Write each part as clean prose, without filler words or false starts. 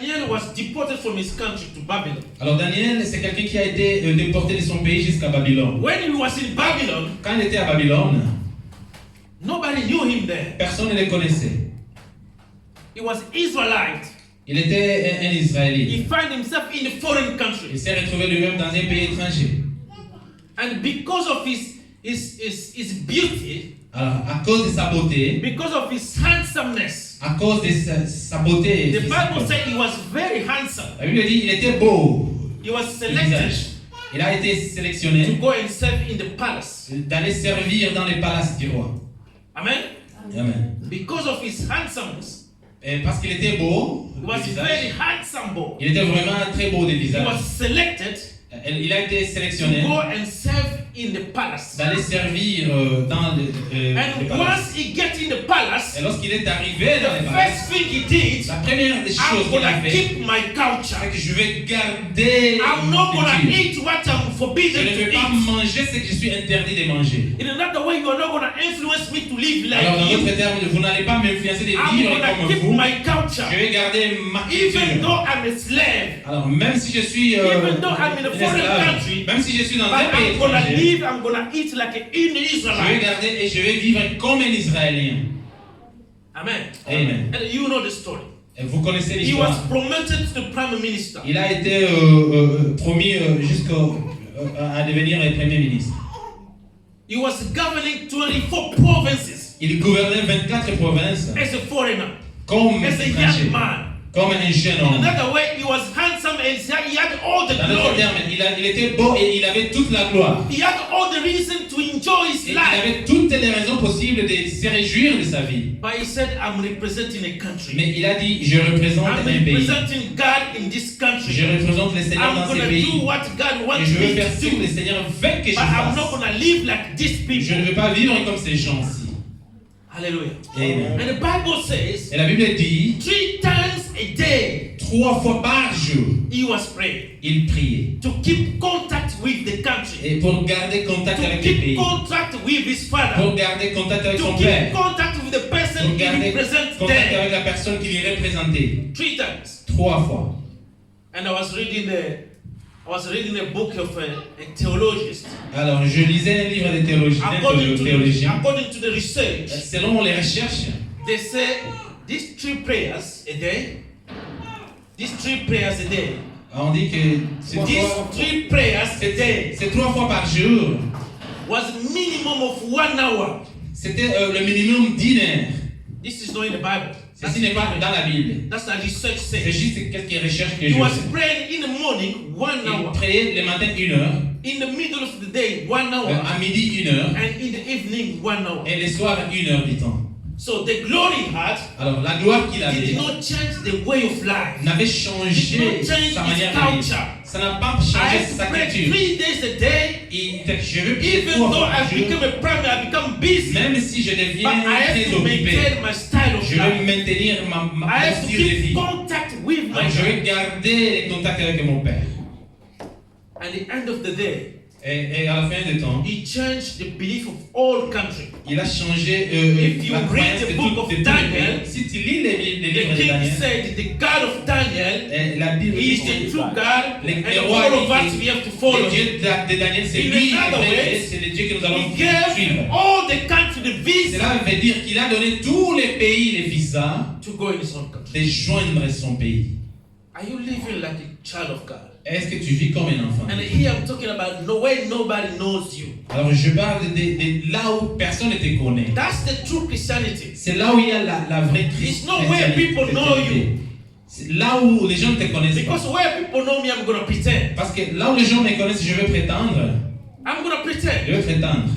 Daniel was deported from his country to Babylon. Alors Daniel, c'est quelqu'un qui a été déporté de son pays jusqu'à Babylone. When he was in Babylon, Quand il était à Babylone, nobody knew him there. personne ne le connaissait. He was Israelite. Il était un Israélite. He found himself in a foreign country. Il s'est retrouvé lui-même dans un pays étranger. And because of his beauty, Alors, à cause de sa beauté, because of his handsomeness, à cause de sa beauté, the Bible said he was very handsome. la Bible dit il était beau. He was le selected visage. Il a été to sélectionné go and serve in the palace. d'aller servir dans les palaces du roi. Amen. Amen. Because of his handsomeness, Et parce qu'il était beau, he le was visage, very handsome boy. il était vraiment très beau de He visage. was selected Il a été to sélectionné go and serve in the palace. d'aller servir dans les And palaces. once he gets in the palace, Et lorsqu'il est arrivé dans les the palaces, first thing he did, la première des choses I'm qu'il a gonna fait, keep my c'est culture. que je vais garder I'm not mon gonna culture. eat what I'm Je forbidden ne to vais pas eat. manger ce que je suis interdit de manger. In another way, you're not gonna influence me to live Alors, dans like d'autres you. termes, vous n'allez pas m'influencer de I'm vivre gonna comme keep vous. my Je culture. vais garder ma Even culture. though I'm a slave, Alors, même si je suis even though I'm in a un foreign esclave, country, même si je suis dans but un pays I'm gonna étranger, live, I'm gonna eat like an je vais Israelite. garder et je vais vivre comme un Israélien. Amen. Amen. And you know the story. Et vous connaissez He was l'histoire. promoted to the prime minister. Il a été promis à devenir le premier ministre. He was governing 24 provinces Il gouvernait 24 provinces as a foreigner, comme as a étranger, young man. comme un jeune In homme. another way, he was handsome and he had all the Dans d'autres glory. termes, il était beau et il avait toute la gloire. He had all the reason to enjoy his Et il life. avait toutes les raisons possibles de se réjouir de sa vie. But he said, I'm representing a country. Mais il a dit, je représente I'm un pays. representing God in this Je country. représente le Seigneur I'm dans ce going to pays. do what God Et wants je veux me faire to ce que le do. Seigneur veut que je But I'm not fasse. going to live like these Je people. ne veux pas vivre comme ces gens-ci. Hallelujah. Amen. And the Bible says, Et la Bible dit, 3 times a day 3 fois par jour, he was praying il priait. to keep contact with the country, Et pour garder contact to avec le keep pays. contact with his father, Pour garder contact avec to son keep père. contact with the person Pour he garder represents contact there. avec la personne qui lui représentait. 3 times. 3 fois. And I was reading a book of a theologist. Alors, je lisais un livre de théologie, théologien. According to the research, Selon les recherches, they say these 3 prayers a day. on dit que c'est These 3 prayers a day c'est 3 fois par jour. was minimum of 1 hour. C'était le minimum d'1 heure. This is not in the Bible. Ceci n'est pas dans la Bible. That's what research C'est says. juste quelques recherches que He je was fais. praying in the morning 1 Il hour, priait le matin 1 heure, in the middle of the day 1 hour, à midi 1 heure, and in the evening 1 hour. et le soir 1 heure du temps. So the glory he had Alors, la gloire qu'il did avait not change the way of life. n'avait Did changé not change sa his manière de vivre. culture. Ça n'a pas I changé have sa to pray culture. 3 days a day. Et je veux prier Even 3 though fois par I've jour, become a primary, I've become busy, même si je but deviens I have très to occupé. maintain my style of Je vais life. maintenir mon I have to style de keep vie. contact with my Alors, je vais God. garder les contacts avec mon père. At the end of the day, Et à la fin du temps, he changed the belief of all countries. il a changé If you la read croyance the de book tout- of de tous les Daniel, pays. Si tu lis les The livres de king Daniel, said, the God of Daniel la Bible is dit the true God, Le and roi all of dit us que we have to follow le him. Dieu de Daniel, c'est In lui, other le vrai, words, c'est le Dieu que nous allons He gave suivre. all the country the visa Cela veut dire qu'il a donné tous les pays les visas to go in his own country. de joindre son pays. Are you living like a child of God? Est-ce que tu vis comme un enfant? And here I'm talking about where nobody knows you. Alors je parle de là où personne ne te connaît. That's the true Christianity. C'est là où il y a la vraie It's not where people know you. C'est là où les gens ne te connaissent Because pas. where people know me, I'm going to pretend. Parce que là où les gens me connaissent, je vais prétendre. I'm going to pretend. Je vais prétendre.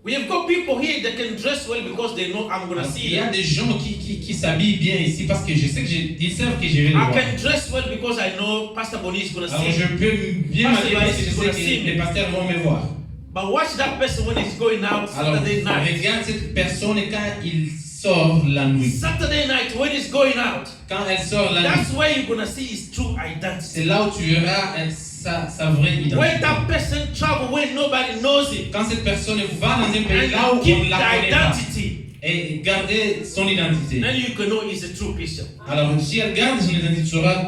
We have got people here that can dress well because they know I'm going to see Il y a them. des gens qui s'habillent bien ici parce que je sais qu'ils savent que je vais les I voir. can dress well because I know Pastor Bonnie is going to Alors see je me. peux bien Pastor m'habiller parce que je Bonnie is sais gonna see que me. les pasteurs vont me voir. But watch that person when he's going out Alors Saturday night. regarde cette personne quand il sort la nuit. Saturday night when he's going out. Quand elle sort la nuit, That's where you're going to see his true identity. c'est là où tu verras sa vraie identité. When that person travel when nobody knows it. Quand cette personne va dans un pays And là où keep on ne la the connaît pas, identity. et garder son identité. then you can know he's a true Christian. Alors, si elle garde son identité, tu sauras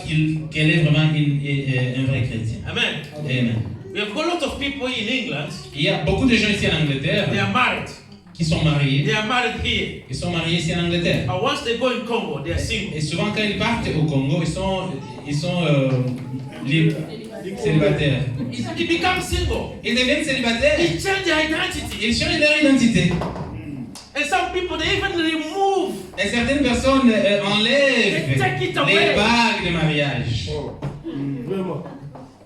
qu'elle est vraiment un vrai chrétien. Amen. Amen. We have got a lot of people in England, Il y a beaucoup de gens ici en they Angleterre are married. qui sont mariés. They are married here. Ils sont mariés ici en Angleterre. And once they go in Congo, they are single. Et souvent, quand ils partent au Congo, ils sont libres, célibataires. He becomes single. Ils deviennent célibataires. He changed their identity. Ils changent leur identité. And some people, they even remove. Et certaines personnes enlèvent They take it away. les bagues de mariage.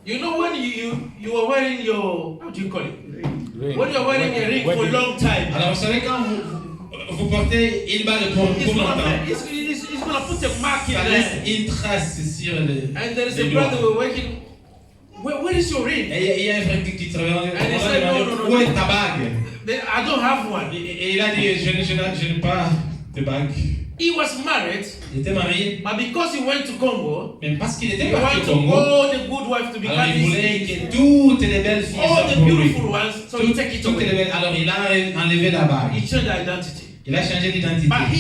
You know when you are wearing your, how do you call it? When you are wearing a ring for a long time, Alors, vous savez, quand vous portez une bague pour longtemps, it's gonna put a mark in ça laisse there. une trace sur le. And there is les a doigts. brother we're working. Where is your ring? Et il y a un frère qui travaille. And he said, no. Où est ta bague? I don't have one. Et il a dit, je n'ai pas de bague. He was married, Il était marié, but because he went to Congo, mais parce qu'il he était parti wanted au Congo, all the good wives to become alors il his voulait wives. que toutes les belles filles All soient the pour lui. beautiful ones, so he take it Toutes les away. belles. Alors il a enlevé la bague. He changed the identity. Il a changé d'identité. But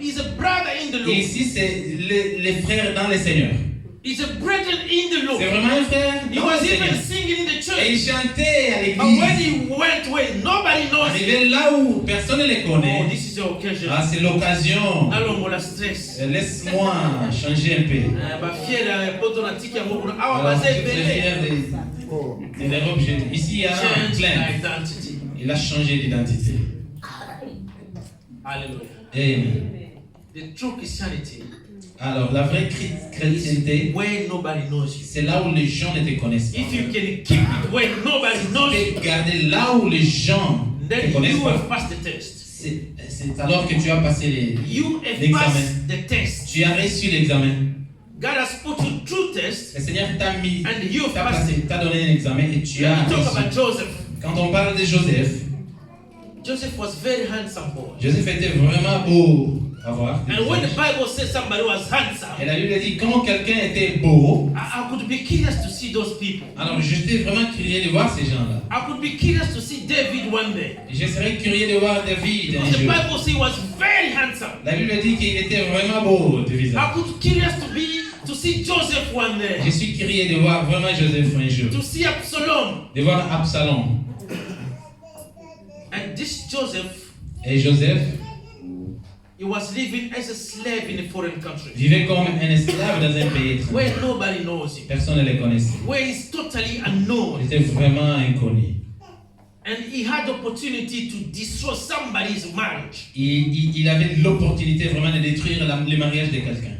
he's a brother in the Et Lord. ici, c'est les frères dans le Seigneur. He's a brethren in the Lord. C'est vraiment un frère He dans le was even Seigneur. singing in the Et church. il chantait à But when l'église. he went where nobody knows him, Arrivé là où personne ne les oh, connaît. this is your occasion. Ah, c'est l'occasion. Nalongo la stress. Laisse-moi changer un peu. Bafiera poto na tiki ya Mungu na awa Alors, je bazee suis très pele. fier de l'Europe. Ici, il y a Change plein. identity. Il a changé d'identité. Hallelujah. Amen. The true Christianity, Alors, la vraie chrétienté, where nobody knows you. c'est là où les gens ne te connaissent pas. If you can keep it where nobody knows Tu you, peux garder là où les gens ne then te connaissent you have pas. passed the test. C'est alors que tu as passé You have l'examen. passed the test. Tu as reçu l'examen. God has put you through test, Le Seigneur t'a mis, and you have t'a passed it. donné un examen et tu as When we talk reçu. about Joseph, Quand on parle de Joseph, Joseph was very handsome boy. Joseph était vraiment beau à voir. And when the Bible says somebody was handsome, Et la Bible dit quand quelqu'un était beau, I could be curious to see those people. alors j'étais vraiment curieux de voir ces gens-là. I could be curious to see David one day. Et je serais curieux de voir David un Because the jour. Bible says he was very handsome. La Bible dit qu'il était vraiment beau de visage. I could be curious to see Joseph one day. Je suis curieux de voir vraiment Joseph un jour. To see Absalom. De voir Absalom. And this Joseph, Et Joseph he was living as a slave in a foreign country. vivait comme un esclave dans un pays étranger. Where nobody knows him. Personne ne le connaissait. Where he's totally Il unknown. était vraiment inconnu. And he had the opportunity to destroy somebody's marriage. Il avait l'opportunité vraiment de détruire le mariage de quelqu'un.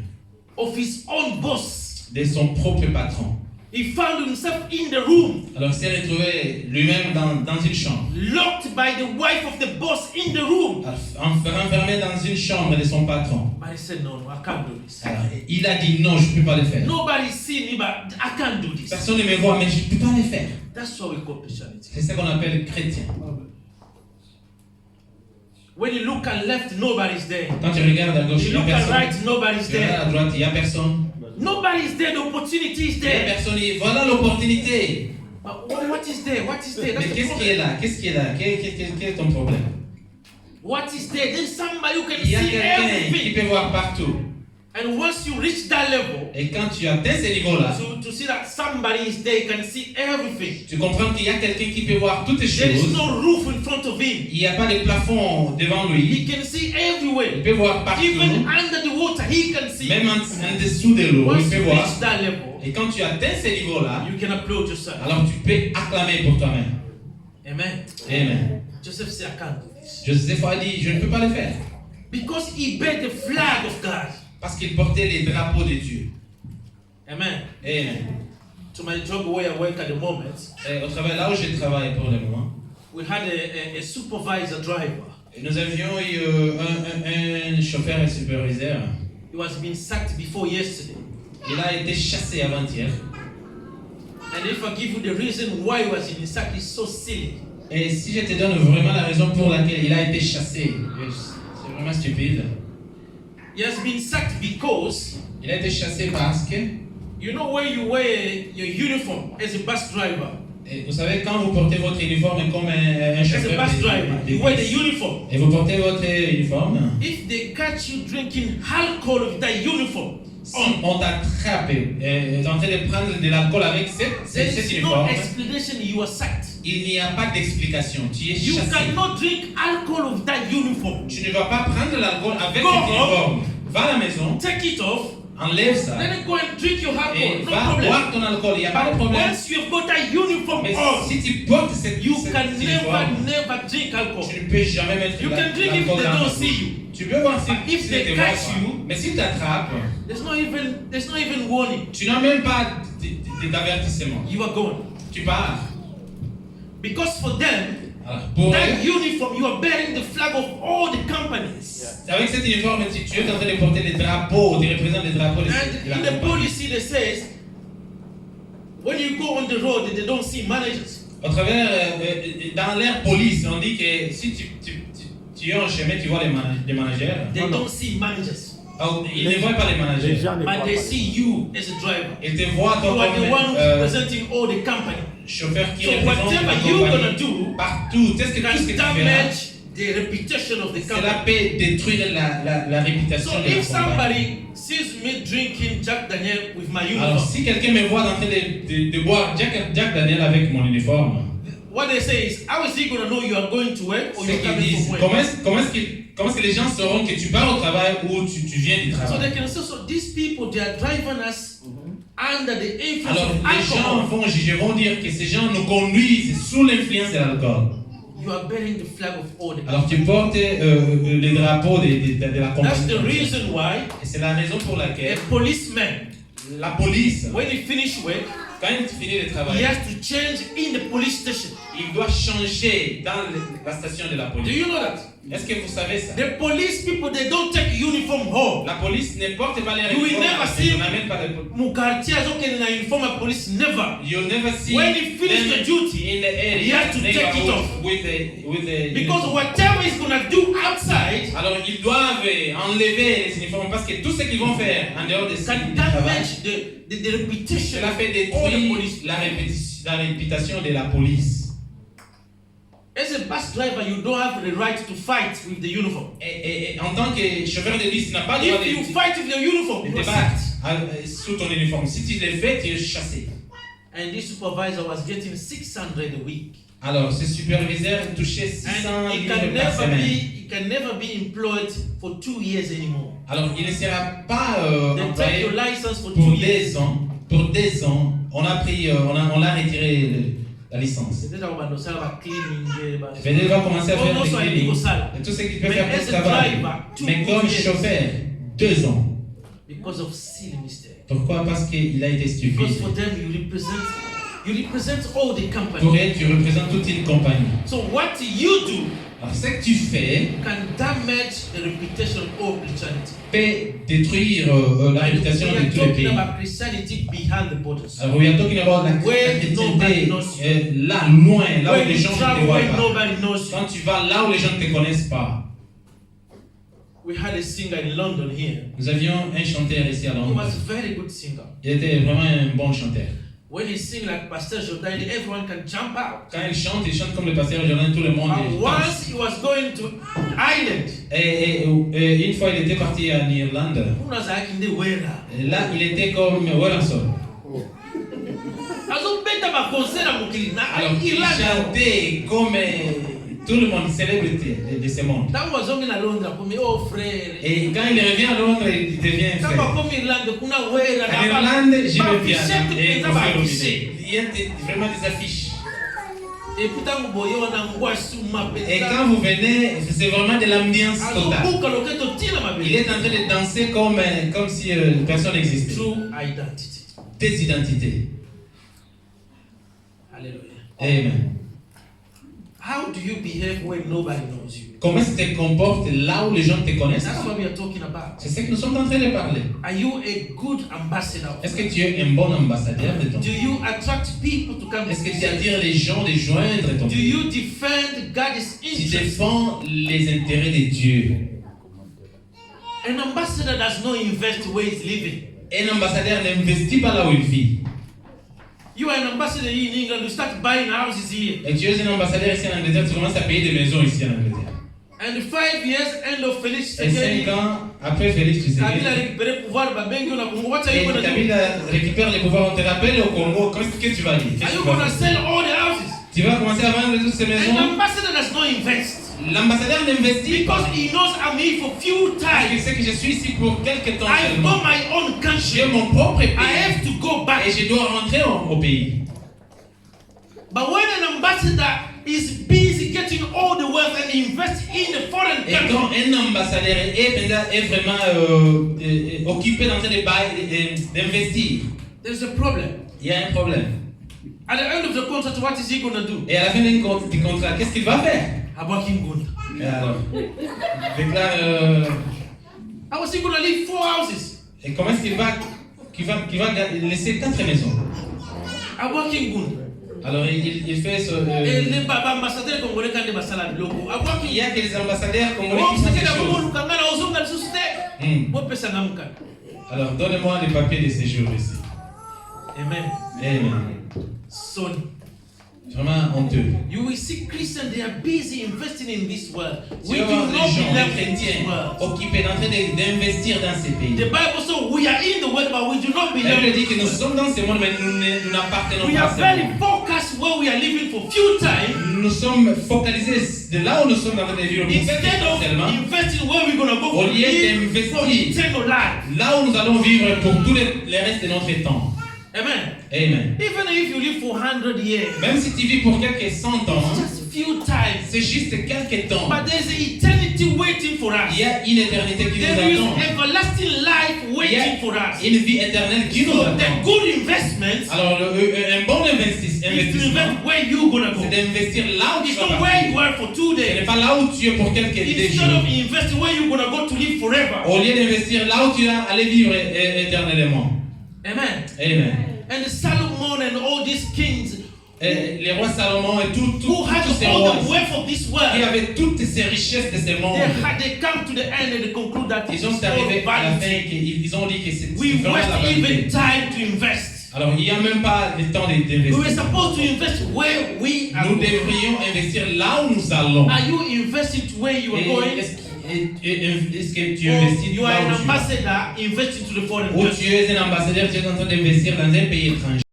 Of his own boss. De son propre patron. He found himself in the room. Alors il s'est retrouvé lui-même dans une chambre. Locked by the wife of the boss in the room. Enfermé dans une chambre de son patron. But he said, no, I can't do this. Alors, il a dit non, je ne peux pas le faire. Nobody's seen me, but I can't do this. Personne ne me voit, mais je ne peux pas le faire. That's what we call Christianity. C'est ça qu'on appelle chrétien. When you look at left, nobody's there. Quand tu regardes à gauche, il You n'y a look at personne. right, nobody's Tu regardes there. à droite, il n'y a personne. Nobody's there. The opportunity is Il n'y a there. personne. Voilà l'opportunité. But what is there? What is there? Mais That's the qu'est-ce qui est problem. là? Qu'est-ce qui est là? Quel est ton problème? What is there? There's somebody who can Il y a see quelqu'un qui everything. peut voir partout. And once you reach that level, Et quand tu atteins ce niveau-là, to see that somebody is there, can see everything. tu comprends qu'il y a quelqu'un qui peut voir toutes les There is choses. no roof in front of him. Il n'y a pas de plafond devant lui. He can see Il everywhere. peut voir partout. Even under the water, he can see. Même en dessous de l'eau, Once il peut you voir. reach that level, Et quand tu atteins ce niveau-là, you can applaud yourself. alors tu peux acclamer pour toi-même. Amen. Amen. Joseph said, I can't do this. Joseph a dit, je ne peux pas le faire. Because he bear the flag of God. Parce qu'il portait les drapeaux de Dieu. Amen. Amen. To my job where I work at the moment, Et au travail, là où je travaille pour le moment, we had a supervisor driver. nous avions eu un chauffeur et superviseur. He was being sacked before yesterday. Il a été chassé avant-hier. And if I give you the reason why he was being sacked, it's so silly. Et si je te donne vraiment la raison pour laquelle il a été chassé, c'est vraiment stupide. He has been sacked because, Il a été chassé parce que, you know, where you wear your uniform as a bus driver, Et vous savez, quand vous portez votre uniforme comme un As a chauffeur bus driver, you wear the uniform. et vous portez votre uniforme, If they catch you drinking alcohol with that uniform, si on t'attrape et est en train de prendre de l'alcool avec cet there's no uniforme, explanation. You are sacked. il n'y a pas d'explication. Tu es You chassé. cannot drink alcohol with that uniform. Tu ne vas pas prendre l'alcool avec Go cet home. uniforme. Va à la maison, Take it off. enlève ça Then go and drink your et alcohol. No va problem. boire ton alcool. Il n'y a pas de problème. Once you've got that uniform Mais on, si tu portes cet you cet can uniforme, never drink alcohol. tu ne peux jamais mettre You can drink if l'alcool they dans don't ta see bouche. you. Tu peux voir si If si they te voient catch pas. you, Mais s'ils t'attrapent, There's not even warning. tu n'as même pas d'avertissement. You are gone. Tu pars. Because for them, Alors, pour that eux, uniform, you are bearing the flag of all the companies. avec cet uniforme, tu es en train de porter les drapeaux, tu représentes les drapeaux de And la in the compagnie. policy, they says, when you go on the road, they don't see managers. Au travers, dans l'ère police, on dit que si tu es en chemin, tu vois les managers. They don't see managers. Alors, ils ne voient pas les Les managers. gens ne voient But pas. they see you as a driver. Ils te voient You toi are the one comme representing all the company. chauffeur qui So représente whatever la you're compagnie. gonna do Partout, tout ce que tu can feras, damage the reputation of the cela company. peut détruire la réputation So de la if compagnie. somebody sees me drinking Jack Daniel with my Alors, uniform, si quelqu'un me voit en train de boire Jack Daniel avec mon uniforme, what they say is, how is he going to know you are going to work or c'est you're qu'ils coming disent, from work? comment est-ce que les gens sauront que tu pars au travail ou tu viens du So travail? they can say, so these people, they are driving us under the influence Alors, of les gens alcohol. vont juger, vont dire que ces gens nous conduisent sous l'influence de l'alcool. You are bearing the flag of all the Alors, tu portes les drapeaux de la That's compagnie. the reason why Et c'est la raison pour a laquelle policeman, la police, when he finish work, quand il finit de he travailler, has to change in the police station. il doit changer dans la station de la Do police. you know that? Est-ce que vous savez ça? The police people, they don't take uniform home. La police ne porte pas les You will never see- on n'amène pas les Mukartia is okay in a uniform of police, never. You'll never see When he finish them the duty, in the area he has to take it neighborhood off. with the Because uniform. whatever he's going to do outside Alors ils doivent enlever les uniformes parce que tout ce qu'ils vont faire en dehors de ce can travail, damage the reputation cela fait of all the détruire police. la réputation de la police. As a bus driver, you don't have the right to fight with the uniform. Et en tant que chauffeur de bus, tu n'as pas le droit If you de fight with your uniform, te you are battre sacked. sous ton uniforme. Si tu le fais, tu es chassé. And this supervisor was getting 600 a week. Alors ce superviseur touchait 600 And he livres can par never semaine. he can never be employed for 2 years anymore. Alors il ne sera pas They take employé your license for pour 2 years. des ans. Pour des ans, on a pris, on l'a retiré la licence. Peut-être qu'on va nous faire la cleaning, bah, Venez va commencer à faire Almost des like cleaning. Nico Sala. Et tout ce qu'il peut Mais faire pour as ce a travail. driver, 2 Mais comme years. chauffeur, 2 ans. Because of silly mistake. Pourquoi? Parce qu'il a été stupide. Because for them you represent all the Pour company. elle, tu représentes toute une compagnie. So what you do Alors ce que tu fais can damage the reputation of Christianity. peut détruire la réputation We de are tous les talking pays. about Christianity behind the borders. Alors, we are talking about la Where nobody chrétienté knows you. là, loin, là où When les you gens ne te travel, voient when pas. nobody knows you. Quand tu vas là où les gens ne te connaissent pas. We had a singer in London here. Nous avions un chanteur ici à He Londres. was a very good singer. Il était vraiment un bon chanteur. When he sing like Pastor Jordan, everyone can jump out. Quand il chante comme le pasteur Jordan, tout le monde And danse. once he was going to Ireland, Et une fois, il était parti en Irlande. unazakinde wera. Et là, il était comme Wilson. Azobeta ba concert à mukili na Alors, il Irlande. chantait comme tout le monde, célébrité de ce monde. Tangu wazongi na Londres kumi oh frère. Et quand il revient à Londres, il devient Kama frère. komi Irlande kuna wera En Irlande, j'y vais bien. Ba-fichette Et penza ba-fichette. il y a vraiment des affiches. Et puis tangu boyo na ngwasu Et mapenza. quand vous venez, c'est vraiment de l'ambiance totale. Azobuka loketo tina Il mabele. est en train de danser comme si personne n'existait. True identity. Tes identités. Hallelujah. Amen. How do you behave when nobody knows you? Comment tu te comportes là où les gens te connaissent? That's what we are talking about. C'est ce que nous sommes en train de parler. Are you a good ambassador? Est-ce que tu es un bon ambassadeur de ton Do you attract people to come Est-ce que to tu you? attires les gens de joindre ton Do you defend God's Tu interests? défends les intérêts de Dieu. An ambassador does not invest where he's living. Un ambassadeur n'investit pas là où il vit. You are an ambassador here in England, you start buying houses here. Et tu es un ambassadeur ici en Angleterre, tu commences à payer des maisons ici en Angleterre. And 5 years, end of Félix Et 5 ans après Félix Tshisekedi, Kabila récupéré le pouvoir, Babengi on a Congo. What are you et gonna do? Kabila récupère les pouvoirs. On te rappelle au Congo, qu'est-ce que tu vas dire? Are you gonna sell all the houses? Tu vas commencer à vendre toutes ces An maisons. ambassador does not invest L'ambassadeur n'investit because pas. he knows I'm here for few Parce qu'il times. sait que je suis ici pour quelques temps I seulement. know my own country. J'ai mon propre I pays have to go back. et je dois rentrer au pays. But when an ambassador is busy getting all the wealth and invest in the foreign Et quand country, un ambassadeur est vraiment occupé dans train d'investir, there's a problem. il y a un problème. At the end of the contract, what is he gonna do? Et à la fin du contrat, qu'est-ce qu'il va faire? Abaking Gunda. Et alors, déclare, How is he gonna leave 4 houses? et comment est-ce qu'il va laisser 4 maisons? Abaking Gunda. Alors il fait ce. Et les ambassadeurs congolais quand ils basala biloko. Il Abaking. y a que les ambassadeurs congolais Oh, qui font c'était ces la choses. Congo Lukangana ozonga susute. Bo pesa ngamuka. Alors donne-moi les papiers de séjour ici. Amen. Amen. Son, Vraiment honteux. you will see Christians, they are busy investing in this world. Tu We vas do voir not les gens, belong les in this chrétiens, world. occupés en train d'investir dans ces pays. The Bible says we are in the world, but we do not La belong. Bible dit que nous sommes dans ce monde, mais nous n'appartenons We pas are à ce very monde. focused where we are living for few time. Nous sommes focalisés de là où nous sommes en train de vivre pour Instead of seulement, investing where we're gonna go Au for lieu live d'investir. for eternal life. là où nous allons vivre pour tout le reste de notre temps. Amen. Amen. Even if you live for 100 years, Même si tu vis pour quelques 100 ans, just few times, c'est juste quelques temps. but there's an eternity waiting for us. Il y a une éternité qui There nous is attend. everlasting life Il y waiting a for us. une vie éternelle qui nous So the attend. good investment Alors, un bon is to investissement, invest where you gonna go. c'est d'investir là où tu It's vas not where you partir. are for 2 Ce n'est days. pas là où tu es pour quelques Instead jours. of investing where you're gonna go to live forever. Au lieu d'investir là où tu vas aller vivre éternellement. Amen. Amen. And Solomon and all these kings Et les rois Salomon et tous who had ces all rois the wealth of this qui world, avaient toutes ces richesses de ce monde, they come to the end and they conclude that ils it's ont all arrivé à la vanity. fin qu'ils ont dit que c'est We vraiment la waste vanité. even time to invest. Alors, il n'y a même pas le temps We were d'investir. supposed to invest where we are Nous going. devrions investir là où nous allons. Are you investing to where you are Et going? est-ce que tu Or investis you là are où an tu vas? ambassador investing to the foreign Ou country. tu es un ambassadeur, tu es en train d'investir dans un pays étranger.